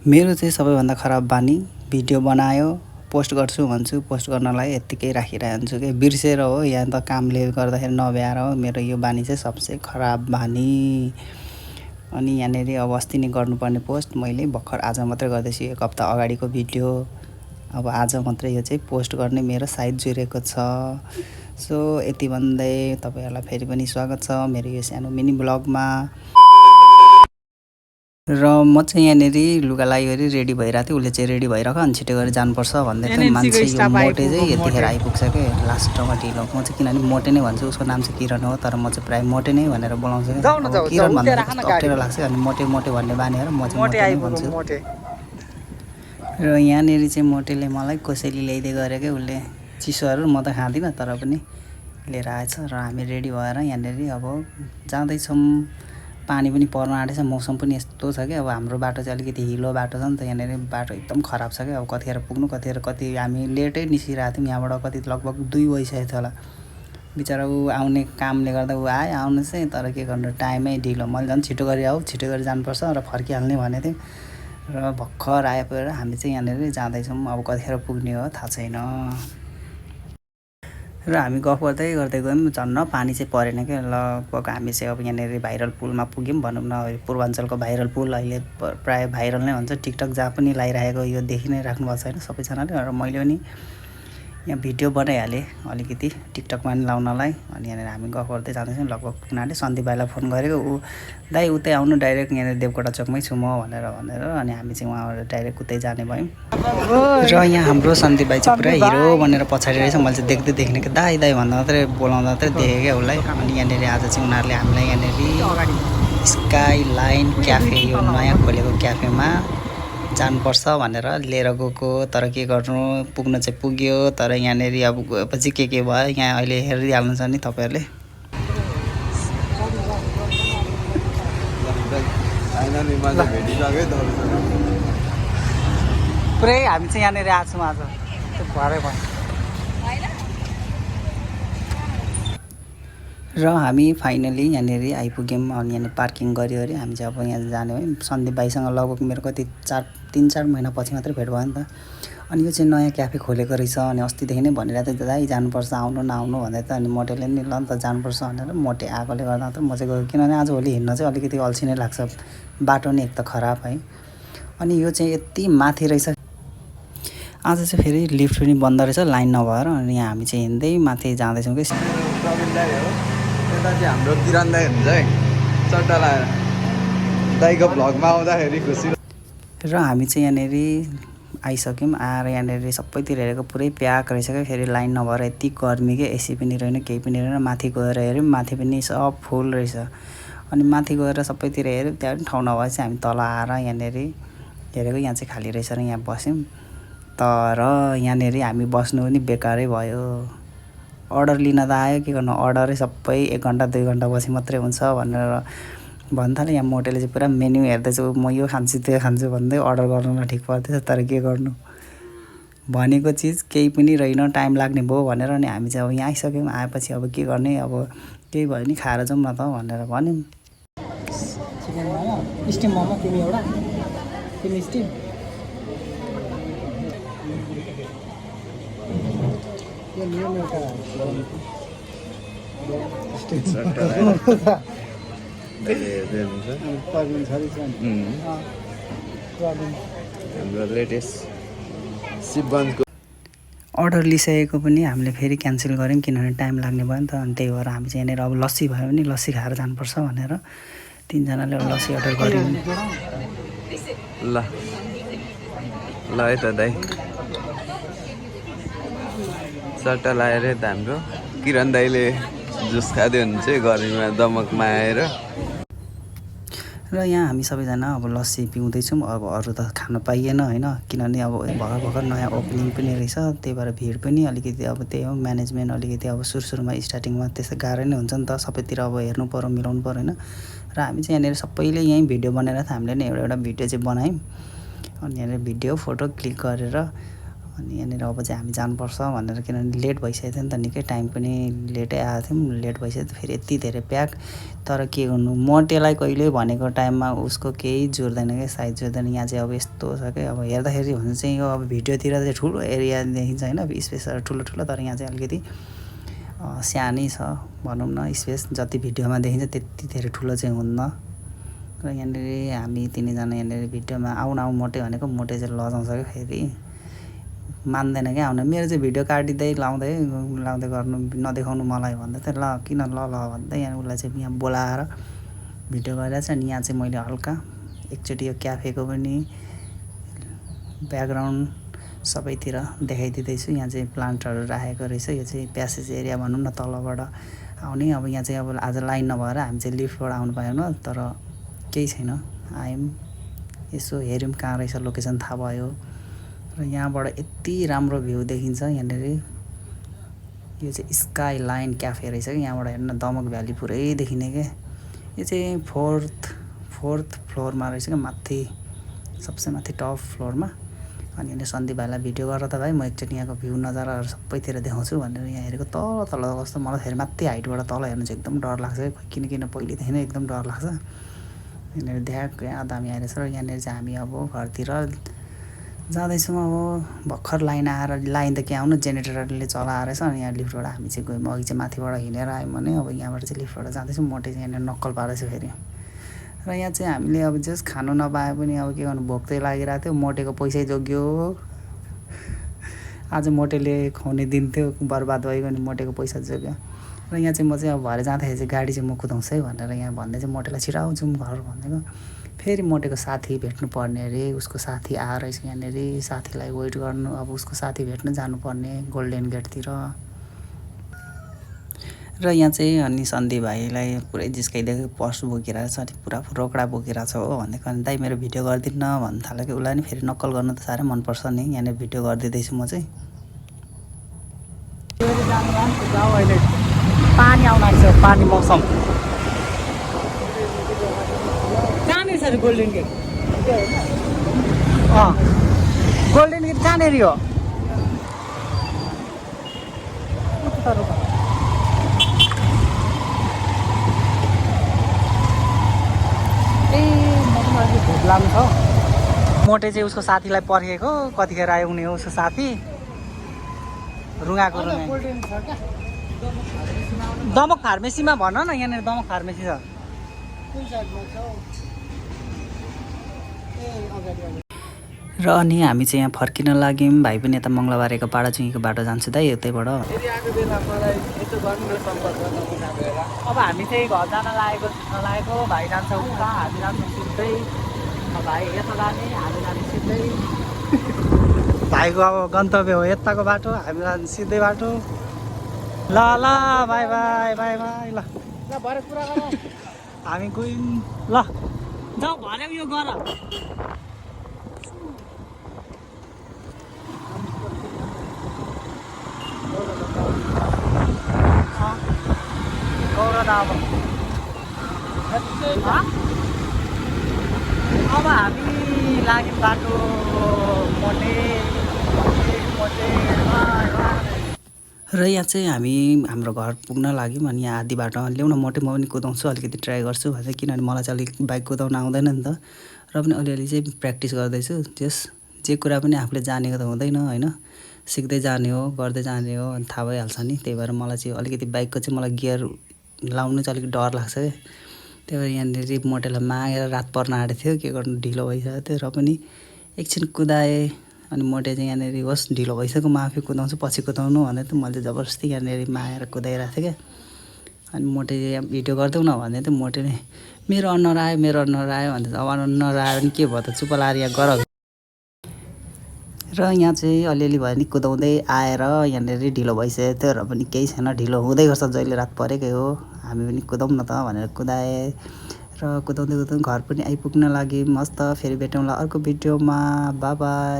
मेरो चाहिँ सबैभन्दा खराब बानी भिडियो बनायो पोस्ट गर्छु भन्छु, पोस्ट गर्नलाई यत्तिकै राखिरहन्छु कि बिर्सेर हो या त कामले गर्दाखेरि नभ्याएर हो। मेरो यो बानी चाहिँ सबसे खराब बानी। अनि यहाँनेरि अब अस्ति नै गर्नुपर्ने पोस्ट मैले भर्खर आज मात्रै गर्दैछु, 1 हप्ता अगाडिको भिडियो। अब आज मात्रै यो चाहिँ पोस्ट गर्ने मेरो सायद जुरेको छ। सो यति भन्दै तपाईँहरूलाई फेरि पनि स्वागत छ मेरो यो सानो मिनी ब्लगमा। र म चाहिँ यहाँनेरि लुगा लगाइवरी रेडी भइरहेको थिएँ। उसले चाहिँ रेडी भइरहेको अनि छिटो गरेर जानुपर्छ भन्दै थियो। मान्छे यो मोटे चाहिँ यतिखेर आइपुग्छ कि लास्टमा ढिलो। म चाहिँ किनभने मोटे नै भन्छु, उसको नाम चाहिँ किरण हो, तर म चाहिँ प्रायः मोटे नै भनेर बोलाउँछु। किरण भन्दा कस्तो अप्ठ्यारो लाग्छ अनि मोटे मोटे भन्ने बानी हो र म चाहिँ मोटे नै भन्छु। र यहाँनेरि चाहिँ मोटेले मलाई कसैले ल्याइदिए गरे क्या, उसले चिसोहरू म त खाँदिनँ तर पनि लिएर आएछ। र हामी रेडी भएर यहाँनेरि अब जाँदैछौँ। पानी पनि पर्न आँटेछ, मौसम पनि यस्तो छ कि अब हाम्रो बाटो चाहिँ अलिकति हिलो बाटो छ नि त। यहाँनेरि बाटो एकदम खराब छ क्या। अब कतिखेर पुग्नु कति हामी लेटै निस्किरहेको थियौँ यहाँबाट। कति लगभग 2 बजिसकेको थियो होला। बिचरा ऊ आउने कामले गर्दा ऊ आयो आउनु चाहिँ, तर के गर्नु टाइमै ढिलो। मैले झन् छिटो गरी आऊ, छिटो गरी जानुपर्छ र फर्किहाल्ने भनेको थिएँ। र भर्खर आएपछि हामी चाहिँ यहाँनेरि जाँदैछौँ। अब कतिखेर पुग्ने हो थाहा छैन। र हामी गफ गर्दै गर्दै गयौँ, झन्न पानी चाहिँ परेन क्या। लगभग हामी चाहिँ अब यहाँनेरि भाइरल पुलमा पुग्यौँ भनौँ न। पूर्वाञ्चलको भाइरल पुल अहिले प्रायः भाइरल नै हुन्छ, टिकटक जहाँ पनि लगाइरहेको यो देखि नै राख्नु भएको छैन सबैजनाले। र मैले पनि यहाँ भिडियो बनाइहालेँ अलिकति टिकटकमा पनि लाउनलाई। अनि यहाँनिर हामी गफ गर्दै जाँदैछौँ। लगभग पुग्न आँटे। सन्दीप भाइलाई फोन गरेको, ऊ दाइ उतै आउनु डाइरेक्ट यहाँनिर देवकोटा चोकमै छु म भनेर अनि हामी चाहिँ उहाँबाट डाइरेक्ट उतै जाने भयौँ। र यहाँ हाम्रो सन्दीप भाइ चाहिँ पुरा हिरो भनेर पछाडि रहेछ। मैले चाहिँ देख्ने कि दाइ दाइ भन्दा मात्रै बोलाउँदा मात्रै देखेँ क्या उसलाई। अनि यहाँनिर आज चाहिँ उनीहरूले हामीलाई यहाँनिर स्काई लाइन क्याफे, यो नयाँ खोलेको क्याफेमा जानुपर्छ भनेर लिएर गएको। तर के गर्नु, पुग्न चाहिँ पुग्यो, तर यहाँनिर अब गएपछि के भयो यहाँ अहिले हेरिहाल्नु छ नि तपाईँहरूले। पुरै हामी चाहिँ यहाँनिर आएको छौँ आज, त्यो भरै भयो। र हामी फाइनली यहाँनिर आइपुग्यौँ। अनि यहाँनिर पार्किङ गऱ्यो अरे हामी चाहिँ अब यहाँ जाने हो। सन्दीप भाइसँग लगभग मेरो कति 3-4 महिनापछि मात्रै भेट भयो नि त। अनि यो चाहिँ नयाँ क्याफे खोलेको रहेछ। अनि अस्तिदेखि नै भनिरहेको थियो दाइ जानुपर्छ, आउनु नआउनु भन्दै त। अनि मोटेले नि ल नि त जानुपर्छ भनेर, मोटे आएकोले गर्दा त म चाहिँ गएको। किनभने आजभोलि हिँड्न चाहिँ अलिकति अल्छी नै लाग्छ, बाटो नै एक त खराब है। अनि यो चाहिँ यति माथि रहेछ। आज चाहिँ फेरि लिफ्ट पनि बन्द रहेछ लाइन नभएर। अनि यहाँ हामी चाहिँ हिँड्दै माथि जाँदैछौँ कि यता चाहिँ हाम्रो किरण दाइ हुन्छ है, चट्टा लाएर दाइको भ्लगमा आउँदाखेरि खुसी। र हामी चाहिँ यहाँनिर आइसक्यौँ। आएर यहाँनिर सबैतिर हेरेको पुरै प्याक रहेछ क्या। फेरि लाइन नभएर यति गर्मी के, एसी पनि रहेन केही पनि रहेन। माथि गएर हेऱ्यौँ, माथि पनि सब फुल रहेछ। अनि माथि गएर सबैतिर हेऱ्यौँ, त्यहाँ पनि ठाउँ नभए चाहिँ हामी तल आएर यहाँनिर हेरेको यहाँ चाहिँ खाली रहेछ र यहाँ बस्यौँ। तर यहाँनिर हामी बस्नु पनि बेकारै भयो। अर्डर लिन त आयो, के गर्नु अर्डरै सबै 1 घन्टा 2 घन्टा पछि मात्रै हुन्छ भनेर भन्थाल्यो। यहाँ मोटेले चाहिँ पुरा मेन्यु हेर्दैछु, म यो खान्छु त्यो खान्छु भन्दै अर्डर गर्नुलाई ठिक पर्दैछ। तर के गर्नु, भनेको चिज केही पनि रहेन, टाइम लाग्ने भयो भनेर। अनि हामी चाहिँ अब यहाँ आइसक्यौँ। आएपछि अब के गर्ने, अब केही भयो नि खाएर जाउँ न त भनेर भन्यौँ। चिकन मोमो, स्टिम मोमो, तिमी एउटा, तिमी स्टिम। अर्डर लिइसकेको पनि हामीले फेरि क्यान्सल गऱ्यौँ किनभने टाइम लाग्ने भयो नि त। अनि त्यही भएर हामी चाहिँ यहाँनिर अब लस्सी भयो भने लस्सी खाएर जानुपर्छ भनेर 3 जनाले लस्सी अर्डर गऱ्यौँ। ल ल है त दाइ, चट्टा लाएर त हाम्रो किरण दाइले जुस खाँदै हुनुहुन्छ गर्मीमा दमकमा आएर। र यहाँ हामी सबैजना अब लस्सी पिउँदैछौँ। अब अरू त खान पाइएन होइन, किनभने अब भर्खर नयाँ ओपनिङ पनि रहेछ। त्यही भएर भिड पनि अलिकति अब त्यही हो, म्यानेजमेन्ट अलिकति अब सुरुमा स्टार्टिङमा त्यस्तो गाह्रो नै हुन्छ नि त। सबैतिर अब हेर्नु पऱ्यो, मिलाउनु पऱ्यो होइन। र हामी चाहिँ यहाँनिर सबैले यहीँ भिडियो बनाएर हामीले नै एउटा भिडियो चाहिँ बनायौँ। अनि यहाँनिर भिडियो फोटो क्लिक गरेर अनि यहाँनिर अब चाहिँ हामी जानुपर्छ भनेर, किनभने लेट भइसकेको थियो नि त, निकै टाइम पनि लेटै आएको थियौँ, लेट भइसक्यो फेरि यति धेरै प्याक। तर के गर्नु, मोटेलाई कहिले भनेको टाइममा उसको केही जुर्दैन क्या, साइज जुर्दैन। यहाँ चाहिँ अब यस्तो छ क्या, अब हेर्दाखेरि भने चाहिँ यो अब भिडियोतिर चाहिँ ठुलो एरिया देखिन्छ होइन, स्पेसहरू ठुलो ठुलो, तर यहाँ चाहिँ अलिकति सानै छ भनौँ न, स्पेस जति भिडियोमा देखिन्छ त्यति धेरै ठुलो चाहिँ हुन्न। र यहाँनिर हामी तिनैजना यहाँनिर भिडियोमा आउँ मोटे भनेको, मोटे चाहिँ लजाउँछ क्या, फेरि मान्दैन क्या आउन। मेरो चाहिँ भिडियो काटिँदै लाउँदै गर्नु नदेखाउनु मलाई भन्दै थियो, ल किन ल भन्दै यहाँ उसलाई चाहिँ यहाँ बोलाएर भिडियो गरिरहेको छ। अनि यहाँ चाहिँ मैले हल्का एकचोटि यो क्याफेको पनि ब्याकग्राउन्ड सबैतिर देखाइदिँदैछु। यहाँ चाहिँ प्लान्टहरू राखेको रहेछ, यो चाहिँ प्यासेज एरिया भनौँ न, तलबाट आउने। अब यहाँ चाहिँ अब आज लाइन नभएर हामी चाहिँ लिफ्टबाट आउनु पाएन, तर केही छैन, आयौँ यसो हेऱ्यौँ कहाँ रहेछ लोकेसन थाहा भयो। र यहाँबाट यति राम्रो भ्यू देखिन्छ। यहाँनिर यो चाहिँ स्काई लाइन क्याफे रहेछ कि, यहाँबाट हेर्न दमक भ्याली पुरै देखिने क्या। यो चाहिँ फोर्थ फ्लोरमा रहेछ क्या, माथि सबसे माथि टप फ्लोरमा। अनि यहाँनिर सन्दीप भाइलाई भिडियो गरेर त भाइ म एकचोटि यहाँको भ्यू नजाराहरू सबैतिर देखाउँछु भनेर यहाँ हेरेको, तल कस्तो मलाई फेरि माथि हाइटबाट तल हेर्नु चाहिँ एकदम डर लाग्छ क्या, किन पहिलेदेखि नै एकदम डर लाग्छ। यहाँनिर देखाएको यहाँ दामी आइरहेछ। र यहाँनिर चाहिँ हामी अब घरतिर जाँदैछौँ। अब भर्खर लाइन आएर, लाइन त के आउनु, जेनेरेटरले चलाएर रहेछ। अनि यहाँ लिफ्टबाट हामी चाहिँ गयौँ, अघि चाहिँ माथिबाट हिँडेर आयौँ भने अब यहाँबाट चाहिँ लिफ्टबाट जाँदैछौँ। मोटे चाहिँ यहाँनिर नक्कल पारेछ फेरि। र यहाँ चाहिँ हामीले अब जस्ट खानु नपाए पनि अब के गर्नु, भोक चाहिँ लागिरहेको थियो, मोटेको पैसै जोग्यो। आज मोटेले खुवाउने दिन थियो, बर्बाद भइगयो नि, मोटेको पैसा जोग्यो। र यहाँ चाहिँ म चाहिँ अब भरे जाँदाखेरि चाहिँ गाडी चाहिँ म कुदाउँछु है भनेर यहाँ भन्दै चाहिँ मोटेलाई छिटो आउँछौँ घर भनेको। फेरि मोटेको साथी भेट्नु पर्ने अरे, उसको साथी आएर रहेछ यहाँनिर, साथीलाई वेट गर्नु, अब उसको साथी भेट्नु जानुपर्ने गोल्डन गेटतिर। र यहाँ चाहिँ अनि सन्दीप भाइलाई पुरै जिस्काइदिएको, पर्स बोकिरहेको छ, अनि पुरा रोकडा बोकिरहेको छ हो भनेको। अनि दाइ मेरो भिडियो गरिदिन्न भन्नु थाल्यो कि, उसलाई नि फेरि नक्कल गर्नु त साह्रै मनपर्छ नि, यहाँनिर भिडियो गरिदिँदैछु म चाहिँ। अहिले पानी आउन आएको छ, पानी मौसम कहाँनिर छ गोल्डन गेट? गोल्डन गेट कहाँनिर हो? लानु छ। मोटे चाहिँ उसको साथीलाई पर्खेको, कतिखेर आयो हुने हो उसको साथी, रुगाएको दमक फार्मेसीमा भन न, यहाँनिर दमक फार्मेसी छ। र अनि हामी चाहिँ यहाँ फर्किन लाग्यौँ। भाइ पनि यता मङ्गलबारेको पाडाचुङीको बाटो जान्छु दाइ, यतैबाट। अब हामी चाहिँ घर जान लागेको, भाइ जान्छ उता, हामी जान्छौँ सिधै। भाइ यता जाने, हामी जाने सिधै। भाइको अब गन्तव्य हो यताको बाटो, हामी जाने सिधै बाटो। ल बाई ल भरे कुरा गर, हामी गयौँ। ल जाऊ भरे उयो गर। अब हामी लाग्यौँ बाटो मोटे। र यहाँ चाहिँ हामी हाम्रो घर पुग्न लाग्यौँ। अनि यहाँ आधी बाटोमा ल्याउन मोटे म पनि कुदाउँछु, अलिकति ट्राई गर्छु भनेर, किनभने मलाई चाहिँ अलिक बाइक कुदाउन आउँदैन नि त। र पनि अलिअलि चाहिँ प्र्याक्टिस गर्दैछु। जे कुरा पनि आफूले जानेको त हुँदैन होइन, सिक्दै जाने हो, गर्दै जाने हो, अनि थाहा भइहाल्छ नि। त्यही भएर मलाई चाहिँ अलिकति बाइकको चाहिँ मलाई गियर लाउनु चाहिँ अलिक डर लाग्छ क्या। त्यही भएर यहाँनिर मोटेलाई मागेर रात पर्न आँटेको थियो, के गर्नु ढिलो भइसकेको थियो। र पनि एकछिन कुदाएँ। अनि मोटे चाहिँ यहाँनिर होस् ढिलो भइसक्यो, म आफै कुदाउँछु, पछि कुदाउनु भनेर त मैले जबरजस्ती यहाँनिर मागेर कुदाइरहेको थिएँ क्या। अनि मोटे भिडियो गरिदेऊ न भन्दै थियो, मोटेले मेरो अनुहार आयो भन्दै, अब अनुहार आयो भने के भयो त, चुप लाएर यहाँ गर। र यहाँ चाहिँ अलिअलि भयो नि कुदाउँदै आएर यहाँनिर ढिलो भइसकेको थियो। र पनि केही छैन, ढिलो हुँदै गर्छ, जहिले रात परेकै हो, हामी पनि कुदाउँ न त भनेर कुदाएँ। र कुदाउँदै घर पनि आइपुग्न लाग्यो। मस्त, फेरि भेटौँला अर्को भिडियोमा, बाई बाई।